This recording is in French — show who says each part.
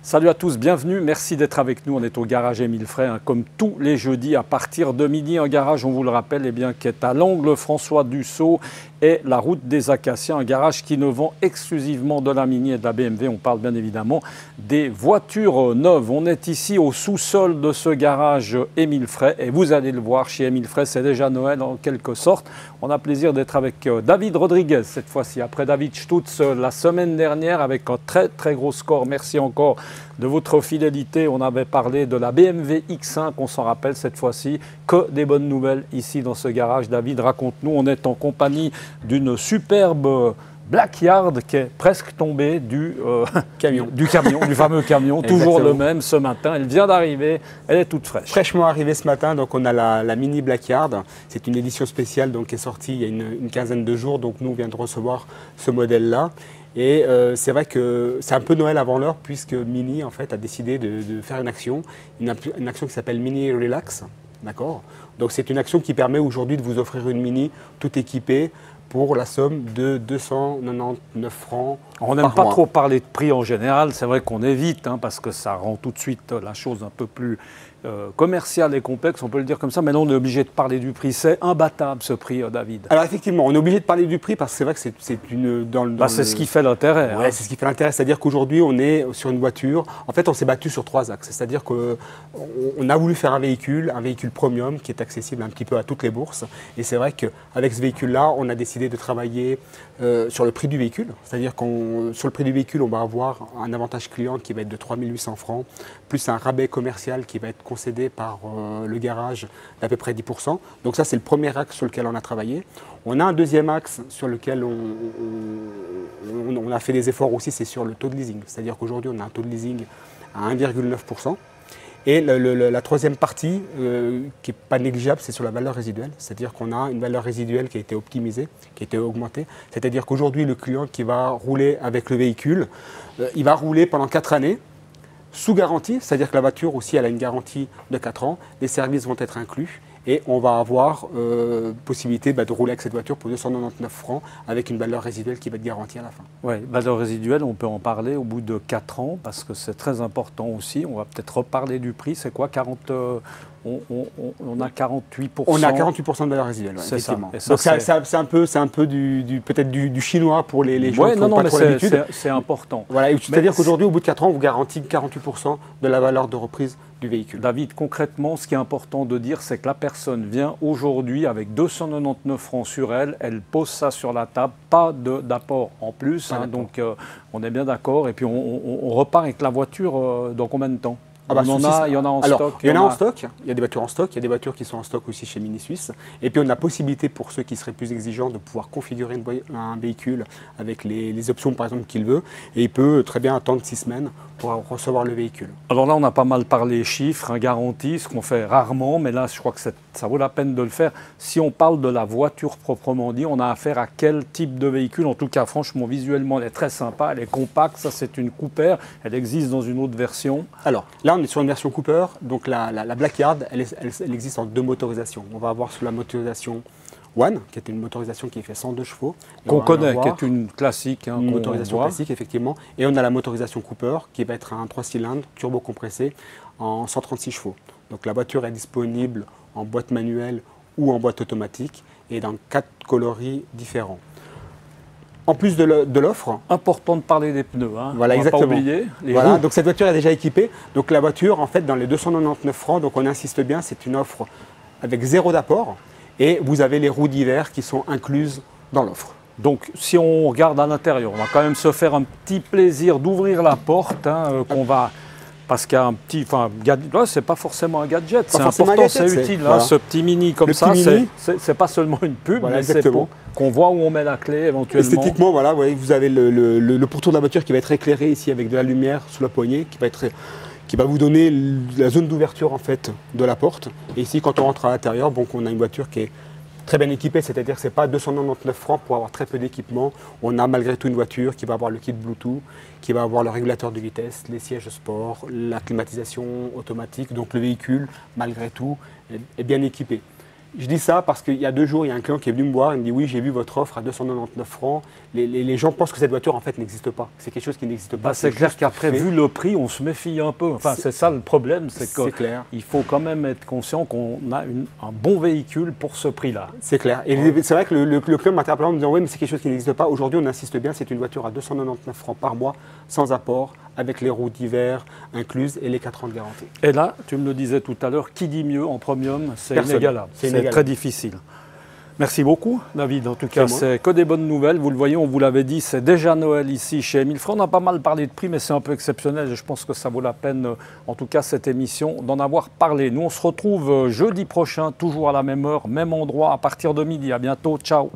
Speaker 1: Salut à tous, bienvenue, merci d'être avec nous. On est au garage Émile Frey, comme tous les jeudis à partir de midi. Un garage, on vous le rappelle, qui est à l'angle François Dussault et la route des Acacias. Un garage qui ne vend exclusivement de la Mini et de la BMW. On parle bien évidemment des voitures neuves. On est ici au sous-sol de ce garage Émile Frey. Et vous allez le voir, chez Émile Frey, c'est déjà Noël en quelque sorte. On a plaisir d'être avec David Rodriguez cette fois-ci. Après David Stutz la semaine dernière avec un très gros score. Merci encore de votre fidélité. On avait parlé de la BMW X5, on s'en rappelle cette fois-ci. Que des bonnes nouvelles ici dans ce garage. David, raconte-nous, on est en compagnie d'une superbe Blackyard qui est presque tombée du fameux camion, toujours le même ce matin. Elle vient d'arriver, elle est toute fraîche.
Speaker 2: Fraîchement arrivée ce matin, donc on a la Mini Blackyard. C'est une édition spéciale donc, qui est sortie il y a une quinzaine de jours, donc nous on vient de recevoir ce modèle-là. Et c'est vrai que c'est un peu Noël avant l'heure puisque Mini en fait a décidé de faire une action qui s'appelle Mini Relax, d'accord. Donc c'est une action qui permet aujourd'hui de vous offrir une Mini tout équipée pour la somme de 299 francs.
Speaker 1: On n'aime pas trop parler de prix en général, c'est vrai qu'on évite parce que ça rend tout de suite la chose un peu plus commerciale et complexe, on peut le dire comme ça. Maintenant on est obligé de parler du prix, c'est imbattable ce prix, David.
Speaker 2: Alors effectivement, on est obligé de parler du prix parce que c'est vrai que c'est une...
Speaker 1: c'est ce qui fait l'intérêt.
Speaker 2: Ouais, c'est ce qui fait l'intérêt, c'est-à-dire qu'aujourd'hui on est sur une voiture, en fait on s'est battu sur 3 axes, c'est-à-dire qu'on a voulu faire un véhicule premium qui est accessible un petit peu à toutes les bourses, et c'est vrai qu'avec ce véhicule-là, on a décidé de travailler sur le prix du véhicule, c'est-à-dire que sur le prix du véhicule, on va avoir un avantage client qui va être de 3 800 francs, plus un rabais commercial qui va être concédé par le garage d'à peu près 10%. Donc ça, c'est le premier axe sur lequel on a travaillé. On a un deuxième axe sur lequel on a fait des efforts aussi, c'est sur le taux de leasing. C'est-à-dire qu'aujourd'hui, on a un taux de leasing à 1,9%. Et la troisième partie, qui n'est pas négligeable, c'est sur la valeur résiduelle. C'est-à-dire qu'on a une valeur résiduelle qui a été optimisée, qui a été augmentée. C'est-à-dire qu'aujourd'hui, le client qui va rouler avec le véhicule, il va rouler pendant 4 années, sous garantie. C'est-à-dire que la voiture aussi, elle a une garantie de 4 ans. Les services vont être inclus. Et on va avoir possibilité de rouler avec cette voiture pour 299 francs avec une valeur résiduelle qui va être garantie à la fin.
Speaker 1: Oui, valeur résiduelle, on peut en parler au bout de 4 ans parce que c'est très important aussi. On va peut-être reparler du prix. C'est quoi 40, on a 48%.
Speaker 2: On a 48% de valeur résiduelle, ouais, effectivement. Donc c'est un peu peut-être du chinois pour les gens qui n'ont pas trop l'habitude.
Speaker 1: C'est important.
Speaker 2: Voilà, c'est-à-dire qu'aujourd'hui, au bout de 4 ans, on vous garantit 48% de la valeur de reprise du véhicule.
Speaker 1: David, concrètement, ce qui est important de dire, c'est que la personne vient aujourd'hui avec 299 francs sur elle, elle pose ça sur la table, pas d'apport en plus, donc on est bien d'accord, et puis on repart avec la voiture dans combien de temps ? Il y en a en stock.
Speaker 2: Il y en a en stock, il y a des voitures en stock, il y a des voitures qui sont en stock aussi chez Mini Suisse. Et puis on a la possibilité pour ceux qui seraient plus exigeants de pouvoir configurer un véhicule avec les options par exemple qu'il veut. Et il peut très bien attendre 6 semaines pour recevoir le véhicule.
Speaker 1: Alors là on a pas mal parlé chiffres, garantie, ce qu'on fait rarement, mais là je crois que ça vaut la peine de le faire. Si on parle de la voiture proprement dit, on a affaire à quel type de véhicule? En tout cas franchement visuellement elle est très sympa, elle est compacte, ça c'est une Cooper, elle existe dans une autre version.
Speaker 2: Alors là on est sur une version Cooper, donc la Blackyard, elle existe en 2 motorisations. On va avoir sur la motorisation One, qui est une motorisation qui fait 102 chevaux.
Speaker 1: Qu'on connaît, qui est une classique.
Speaker 2: Une motorisation classique, effectivement. Et on a la motorisation Cooper, qui va être un 3 cylindres turbo-compressé en 136 chevaux. Donc la voiture est disponible en boîte manuelle ou en boîte automatique et dans 4 coloris différents. En plus de l'offre...
Speaker 1: Important de parler des pneus,
Speaker 2: voilà,
Speaker 1: on
Speaker 2: exactement.
Speaker 1: Va pas oublier.
Speaker 2: Voilà, donc cette voiture est déjà équipée. Donc la voiture, en fait, dans les 299 francs, donc on insiste bien, c'est une offre avec 0 d'apport. Et vous avez les roues d'hiver qui sont incluses dans l'offre.
Speaker 1: Donc si on regarde à l'intérieur, on va quand même se faire un petit plaisir d'ouvrir la porte, qu'on va... Parce qu'il y a un petit, c'est pas forcément un gadget, c'est important, c'est utile. Voilà. Ce petit mini comme ça, c'est pas seulement une pub,
Speaker 2: voilà,
Speaker 1: mais c'est pour qu'on voit où on met la clé éventuellement.
Speaker 2: Esthétiquement, voilà, vous avez le pourtour de la voiture qui va être éclairé ici avec de la lumière sous la poignée, qui va vous donner la zone d'ouverture en fait de la porte. Et ici, quand on rentre à l'intérieur, on a une voiture qui est très bien équipée, c'est-à-dire que ce n'est pas 299 francs pour avoir très peu d'équipement. On a malgré tout une voiture qui va avoir le kit Bluetooth, qui va avoir le régulateur de vitesse, les sièges sport, la climatisation automatique. Donc le véhicule, malgré tout, est bien équipé. Je dis ça parce qu'il y a 2 jours, il y a un client qui est venu me voir, il me dit oui, j'ai vu votre offre à 299 francs. Les gens pensent que cette voiture en fait n'existe pas. C'est quelque chose qui n'existe pas.
Speaker 1: C'est clair qu'après, vu le prix, on se méfie un peu. Enfin, c'est ça le problème, c'est qu'il faut quand même être conscient qu'on a un bon véhicule pour ce prix-là.
Speaker 2: C'est clair. Et c'est vrai que le client m'a interpellé en me disant oui, mais c'est quelque chose qui n'existe pas. Aujourd'hui, on insiste bien, c'est une voiture à 299 francs par mois, sans apport, avec les roues d'hiver incluses et les 4 ans de garantie.
Speaker 1: Et là, tu me le disais tout à l'heure, qui dit mieux en premium, c'est inégalable. C'est très difficile. Merci beaucoup, David. En tout cas, c'est que des bonnes nouvelles. Vous le voyez, on vous l'avait dit, c'est déjà Noël ici chez Émile Frey. On a pas mal parlé de prix, mais c'est un peu exceptionnel. Et je pense que ça vaut la peine, en tout cas, cette émission, d'en avoir parlé. Nous, on se retrouve jeudi prochain, toujours à la même heure, même endroit, à partir de midi. À bientôt. Ciao.